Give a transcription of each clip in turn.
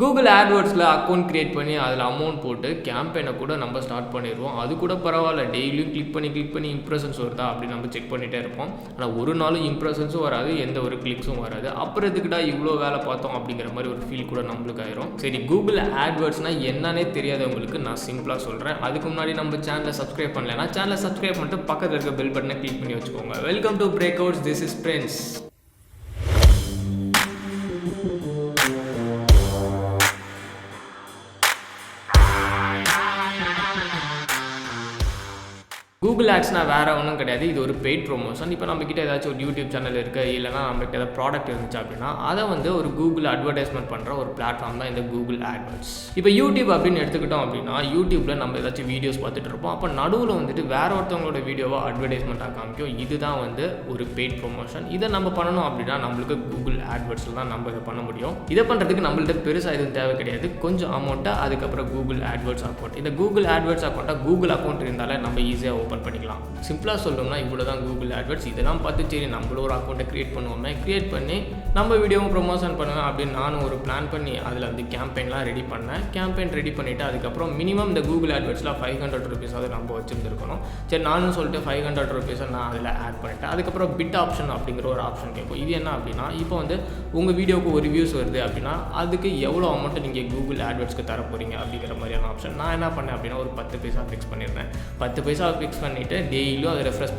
Google AdWordsல account create பண்ணி அதில் amount போட்டு கேம்பெயினை கூட நம்ம ஸ்டார்ட் பண்ணிடுவோம். அது கூட பரவாயில்ல, டெய்லியும் கிளிக் பண்ணி இம்ப்ரெஷன்ஸ் வருதா அப்படின்னு நம்ம செக் பண்ணிகிட்டே இருப்போம். ஆனால் ஒரு நாளும் இம்ப்ரெஷன்ஸும் வராது, எந்த ஒரு கிளிக்ஸும் வராது. அப்புறம் எதுக்குடா இவ்வளோ வேலை பார்த்தோம் அப்படிங்கிற மாதிரி ஒரு ஃபீல் கூட நம்மளுக்கு ஆயிரும். சரி, Google AdWordsனால் என்னன்னே தெரியாதவங்களுக்கு நான் சிம்பிளாக சொல்கிறேன். அதுக்கு முன்னாடி நம்ம சேனலை சப்ஸ்கிரைப் பண்ணலைன்னா சேனலை சப்ஸ்கிரைப் பண்ணிட்டு பக்கத்தில் இருக்க பெல் பட்டனை கிளிக் பண்ணி வச்சுக்கோங்க. Welcome to breakouts, this is Prince. Google ஆட்ஸ்னால் வேறு ஒன்றும் கிடையாது, இது ஒரு பெய்ட் ப்ரொமோஷன். இப்போ நம்மக்கிட்ட ஏதாச்சும் ஒரு யூடியூப் சேனல் இருக்குது, இல்லைனா நம்மகிட்ட ஏதாவது ப்ராடக்ட் இருந்துச்சு அப்படின்னா அதை ஒரு கூகுள் அட்வர்டைஸ்மெண்ட் பண்ணுற ஒரு பிளாட்ஃபார்ம் தான் இந்த கூகுள் AdWords. இப்போ யூடியூப் அப்படின்னு எடுத்துக்கிட்டோம் அப்படின்னா யூடியூப்பில் நம்ம ஏதாச்சும் வீடியோஸ் பார்த்துட்டு இருப்போம். அப்போ நடுவில் வேறு ஒருத்தவங்களோட வீடியோவை அட்வர்டைஸ்மெண்ட்டாக காமிக்கும். இதுதான் ஒரு பெய்ட் ப்ரொமோஷன். இதை நம்ம பண்ணணும் அப்படின்னா நம்மளுக்கு கூகுள் AdWordsல தான் நம்ம இதை பண்ண முடியும். இதை பண்ணுறதுக்கு நம்மள்ட்ட பெருசாக எதுவும் தேவை கிடையாது. கொஞ்சம் அமௌண்ட்டை, அதுக்கப்புறம் கூகுள் AdWords அக்கௌண்ட். இந்த கூகுள் AdWords அக்கௌண்ட்டை கூகுள் அக்கௌண்ட் இருந்தாலே நம்ம ஈஸியாக ஓப்பன் பண்ணிக்கலாம். சிம்பிளாக சொல்லணும்னா இவ்வளோ தான் கூகுள் AdWords. இதெல்லாம் பார்த்து சரி நம்மளும் ஒரு அக்கௌண்ட்டை கிரியேட் பண்ணுவோமே, கிரியேட் பண்ணி நம்ம வீடியோவும் ப்ரொமோஷன் பண்ணுவேன் அப்படின்னு நானும் ஒரு பிளான் பண்ணி அதில் கேம்பெயின்லாம் ரெடி பண்ணேன். கேம்பெயின் ரெடி பண்ணிவிட்டு அதுக்கப்புறம் மினிமம் இந்த கூகுள் AdWordsல 500 rupees நம்ம வச்சுருந்துருக்கணும். சரி, நானும் சொல்லிட்டு 500 rupees நான் அதில் ஆட் பண்ணிட்டேன். அதுக்கப்புறம் பிட் ஆப்ஷன் அப்படிங்கிற ஒரு ஆப்ஷன் கேட்கும். இது என்ன அப்படின்னா, இப்போ உங்கள் வீடியோவுக்கு ஒரு வியூஸ் வருது அப்படின்னா அதுக்கு எவ்வளோ அமௌண்ட்டு நீங்கள் கூகுள் AdWordsக்கு தர போகிறீங்க அப்படிங்கிற மாதிரியான ஆப்ஷன். நான் என்ன பண்ணேன் அப்படின்னா ஒரு 10 பைசா ஃபிக்ஸ் பண்ணியிருந்தேன். 10 பைசா ஃபிக்ஸ் பண்ணிவிட்டு டெய்லியும் அதை ரெஃப்ரெஷ்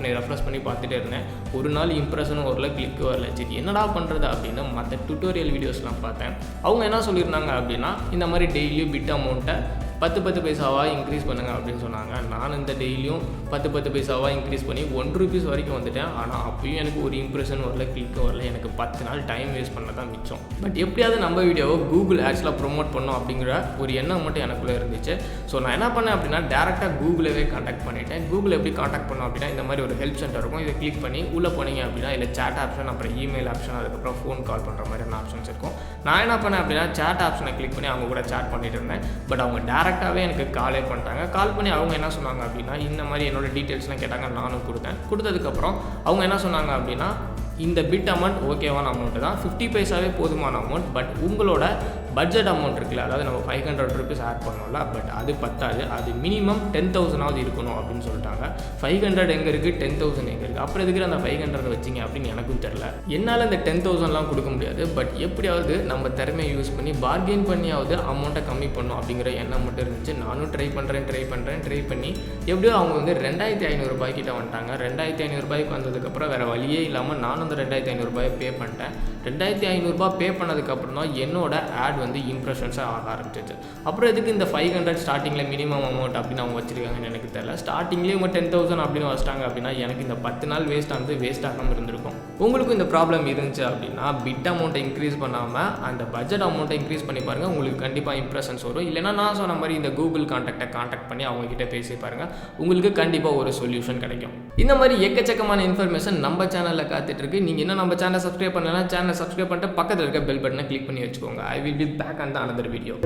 பண்ணி பார்த்துட்டே இருந்தேன். ஒரு நாள் இம்ப்ரெஷனும் வரல, கிளிக்கு வரல. சரி என்னடா பண்ணுறது அப்படின்னு மற்ற டுட்டோரியல் வீடியோஸ்லாம் பார்த்தேன். அவங்க என்ன சொல்லியிருந்தாங்க அப்படின்னா இந்த மாதிரி டெய்லியும் பிட் அமௌண்ட்டை 10 பைசாவாக இன்க்ரீஸ் பண்ணுங்கள் அப்படின்னு சொன்னாங்க. நான் இந்த டெய்லியும் 10 பைசாவாக இன்க்ரீஸ் பண்ணி 1 rupees வரைக்கும் வந்துட்டேன். ஆனால் அப்பயும் எனக்கு ஒரு இம்ப்ரெஷன் வரல, கிளிக்கும் வரல. எனக்கு 10 நாள் டைம் வேஸ்ட் பண்ண தான் மிச்சம். பட் எப்படியாவது நம்ம வீடியோவை கூகுள் ஆட்ஸில் ப்ரொமோட் பண்ணோம் அப்படிங்கிற ஒரு எண்ணம் மட்டும் எனக்குள்ளே இருந்துச்சு. ஸோ நான் என்ன பண்ணேன் அப்படின்னா டேரெக்டாக கூகுளவே காண்டாக்ட் பண்ணிட்டேன். கூகுள் எப்படி காண்டாக்ட் பண்ணோம் அப்படின்னா இந்த மாதிரி ஒரு ஹெல்ப் சென்டர் இருக்கும். இதை கிளிக் பண்ணி உள்ளே போனீங்க அப்படின்னா இல்லை சேட் ஆப்ஷன், அப்புறம் இமெயில் ஆப்ஷன், அதுக்கப்புறம் ஃபோன் கால் பண்ணுற மாதிரியான ஆப்ஷன்ஸ் இருக்கும். நான் என்ன பண்ணேன் அப்படின்னா சேட் ஆப்ஷனை கிளிக் பண்ணி அவங்க கூட சேட் பண்ணிட்டு இருந்தேன். பட் அவங்க டேரெக்டாகவே எனக்கு காலே பண்ணிட்டாங்க. கால் பண்ணி அவங்க என்ன சொன்னாங்க அப்படின்னா இந்த மாதிரி என்னோட டீட்டெயில்ஸ்லாம் கேட்டாங்க. நானும் கொடுத்ததுக்கப்புறம் அவங்க என்ன சொன்னாங்க அப்படின்னா இந்த பிட் அமௌண்ட் ஓகேவான அமௌண்ட்டு தான், 50 பைசாவே போதுமான அமௌண்ட். பட் உங்களோட பட்ஜெட் அமௌண்ட் இருக்குல்ல, அதாவது நம்ம 500 rupees ஆட் பண்ணோம்ல, பட் அது பத்தாது, அது மினிமம் 10,000 இருக்கணும் அப்படின்னு சொல்லிட்டாங்க. 500 எங்கே இருக்குது, 10,000 எங்கே இருக்குது, அப்புறம் எதுக்கு அந்த 500 வச்சிங்க அப்படின்னு எனக்கும் தெரில. என்னால் இந்த 10,000லாம் கொடுக்க முடியாது. பட் எப்படியாவது நம்ம திறமையை யூஸ் பண்ணி பார்கெயின் பண்ணியாவது அமௌண்ட்டை கம்மி பண்ணணும் அப்படிங்கிற எண்ணம் மட்டும் இருந்துச்சு. நானும் ட்ரை பண்ணி எப்படியோ அவங்க 2,500 ரூபாய் கிட்ட வந்துட்டாங்க. 2,500 ரூபாய்க்கு வந்ததுக்கப்புறம் வேறு வழியே இல்லாமல் நானும் அந்த 2,500 ரூபாயை பே பண்ணிட்டேன். 2,500 ரூபாய் பே பண்ணதுக்கப்புறம் தான் என்னோட ஆட் இம்ப்ரெஷன்ஸாக ஆக ஆரம்பிச்சிச்சு. அப்புறம் எதுக்கு இந்த 500 ஸ்டார்டிங்கில் மினிமம் அமௌண்ட் அப்படின்னு அவங்க வச்சுருக்காங்கன்னு எனக்கு தெரியல. ஸ்டார்டிங்லேயே இவங்க 10,000 அப்படின்னு வச்சிட்டாங்க அப்படின்னா எனக்கு இந்த 10 நாள் வேஸ்ட் ஆகாமல் இருந்திருக்கும். உங்களுக்கும் இந்த ப்ராப்ளம் இருந்துச்சு அப்படின்னா பிட் அமௌண்ட்டை இன்க்ரீஸ் பண்ணாமல் அந்த பட்ஜெட் அமௌண்ட்டை இன்க்ரீஸ் பண்ணி பாருங்கள். உங்களுக்கு கண்டிப்பாக இம்ப்ரெஷன்ஸ் வரும். இல்லைனா நான் சொன்ன மாதிரி இந்த கூகுள் கான்டாக்ட் பண்ணி அவங்ககிட்ட பேசி பாருங்கள். உங்களுக்கு கண்டிப்பாக ஒரு சொல்யூஷன் கிடைக்கும். இந்த மாதிரி எக்கச்சக்கமான இன்ஃபர்மேஷன் நம்ம சேனலில் காத்துட்ருக்கு. நீங்கள் இன்னும் நம்ம சேனலை சப்ஸ்கிரைப் பண்ணலைன்னா சேனலை சப்ஸ்கிரைப் பண்ணிட்டு பக்கத்தில் இருக்க பெல் பட்டனை கிளிக் பண்ணி வச்சுக்கோங்க. I will be back on the another video.